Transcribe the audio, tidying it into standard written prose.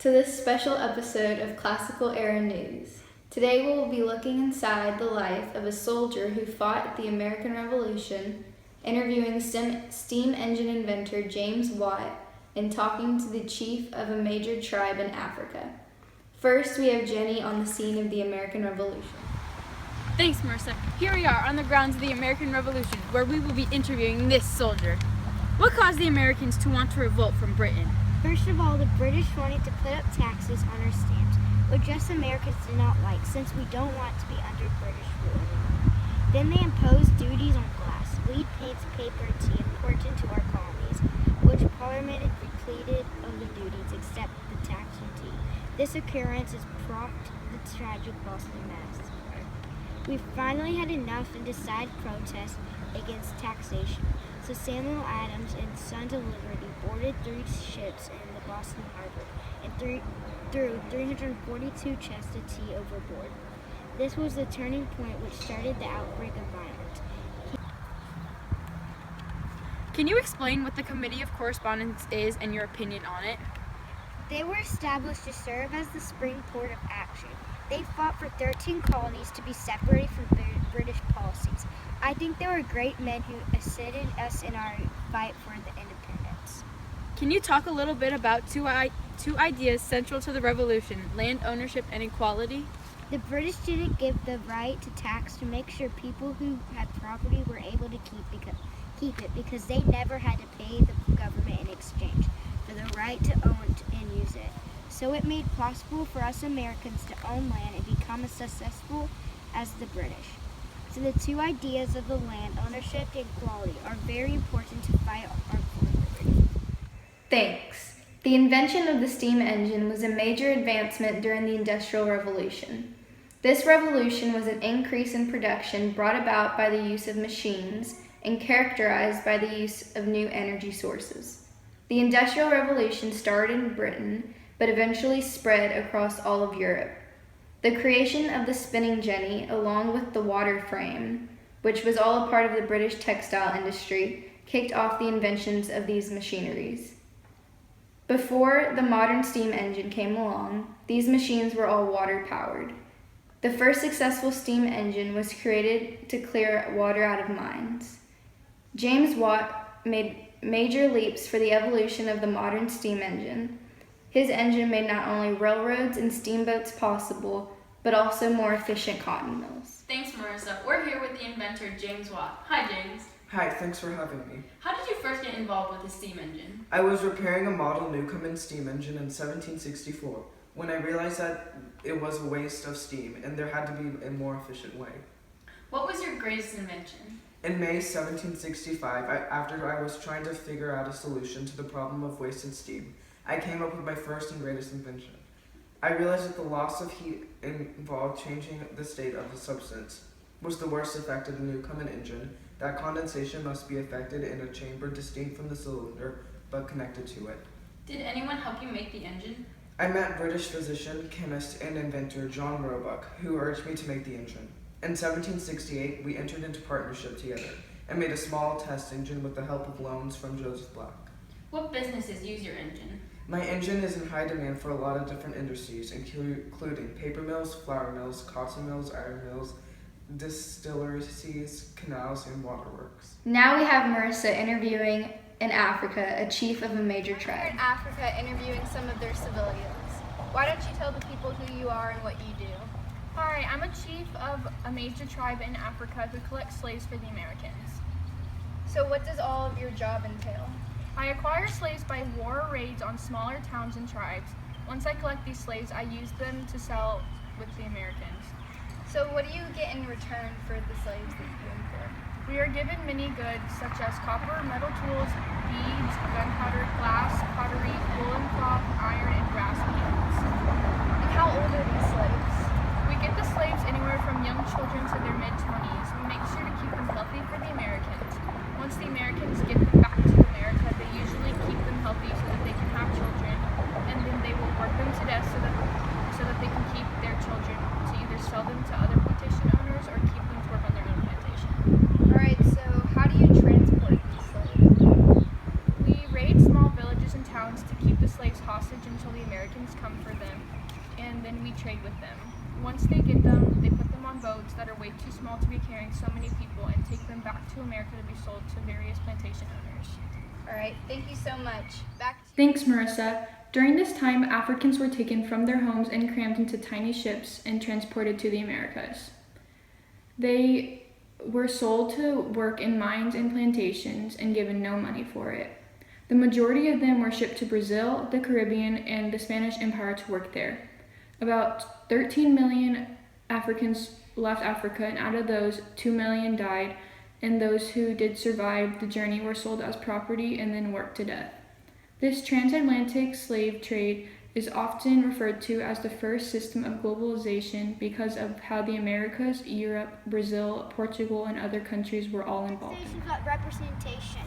to this special episode of Classical Era News. Today we will be looking inside the life of a soldier who fought at the American Revolution, interviewing steam engine inventor James Watt, and talking to the chief of a major tribe in Africa. First, we have Jenny on the scene of the American Revolution. Thanks, Marissa. Here we are on the grounds of the American Revolution, where we will be interviewing this soldier. What caused the Americans to want to revolt from Britain? First of all, the British wanted to put up taxes on our stamps, which us Americans did not like, since we don't want to be under British rule anymore. Then they imposed duties on glass, lead paints, paper, and tea important to our colonies, which Parliament had depleted of the duties except the tax on tea. This occurrence has prompted the tragic Boston Massacre. We finally had enough and decided to protest against taxation. So Samuel Adams and Sons of Liberty boarded 3 ships in the Boston Harbor and threw 342 chests of tea overboard. This was the turning point which started the outbreak of violence. Can you explain what the Committee of Correspondence is and your opinion on it? They were established to serve as the springboard of action. They fought for 13 colonies to be separated from British policies. I think they were great men who assisted us in our fight for the independence. Can you talk a little bit about two ideas central to the Revolution, land ownership and equality? The British didn't give the right to tax to make sure people who had property were able to keep it because they never had to pay the government in exchange for the right to own and use it. So it made possible for us Americans to own land and become as successful as the British. So the 2 ideas of the land ownership and equality are very important to fight our liberty. Thanks. The invention of the steam engine was a major advancement during the Industrial Revolution. This revolution was an increase in production brought about by the use of machines and characterized by the use of new energy sources. The Industrial Revolution started in Britain, but eventually spread across all of Europe. The creation of the spinning jenny, along with the water frame, which was all a part of the British textile industry, kicked off the inventions of these machineries. Before the modern steam engine came along, these machines were all water-powered. The first successful steam engine was created to clear water out of mines. James Watt made major leaps for the evolution of the modern steam engine. His engine made not only railroads and steamboats possible, but also more efficient cotton mills. Thanks, Marissa. We're here with the inventor, James Watt. Hi, James. Hi, thanks for having me. How did you first get involved with the steam engine? I was repairing a model Newcomen steam engine in 1764 when I realized that it was a waste of steam and there had to be a more efficient way. What was your greatest invention? In May 1765, after I was trying to figure out a solution to the problem of wasted steam, I came up with my first and greatest invention. I realized that the loss of heat involved changing the state of the substance was the worst effect of the Newcomen engine. That condensation must be effected in a chamber distinct from the cylinder, but connected to it. Did anyone help you make the engine? I met British physician, chemist, and inventor John Roebuck, who urged me to make the engine. In 1768, we entered into partnership together and made a small test engine with the help of loans from Joseph Black. What businesses use your engine? My engine is in high demand for a lot of different industries, including paper mills, flour mills, cotton mills, iron mills, distilleries, canals, and waterworks. Now we have Marissa interviewing in Africa a chief of a major We're tribe. in Africa interviewing some of their civilians. Why don't you tell the people who you are and what you do? Hi, I'm a chief of a major tribe in Africa who collects slaves for the Americans. So what does all of your job entail? I acquire slaves by war or raids on smaller towns and tribes. Once I collect these slaves, I use them to sell with the Americans. So what do you get in return for the slaves that you import? We are given many goods such as copper, metal tools, beads, gunpowder, glass, pottery, woolen cloth, iron, and brass beads. And how old are these slaves? We get the slaves anywhere from young children to their mid-20s. We make sure to keep them healthy for the Americans. Once the Americans get them back to America, they usually keep them healthy so that they can have children, and then they will work them to death so that they can keep their children to either sell them to other plantation owners or keep them to work on their own plantation. Alright, so how do you transport these slaves? We raid small villages and towns to keep the slaves hostage until the Americans come trade with them. Once they get them, they put them on boats that are way too small to be carrying so many people and take them back to America to be sold to various plantation owners. All right, thank you so much. Back to Thanks, Marissa. During this time, Africans were taken from their homes and crammed into tiny ships and transported to the Americas. They were sold to work in mines and plantations and given no money for it. The majority of them were shipped to Brazil, the Caribbean, and the Spanish Empire to work there. About 13 million Africans left Africa, and out of those, 2 million died, and those who did survive the journey were sold as property and then worked to death. This transatlantic slave trade is often referred to as the first system of globalization because of how the Americas, Europe, Brazil, Portugal, and other countries were all involved. Representation.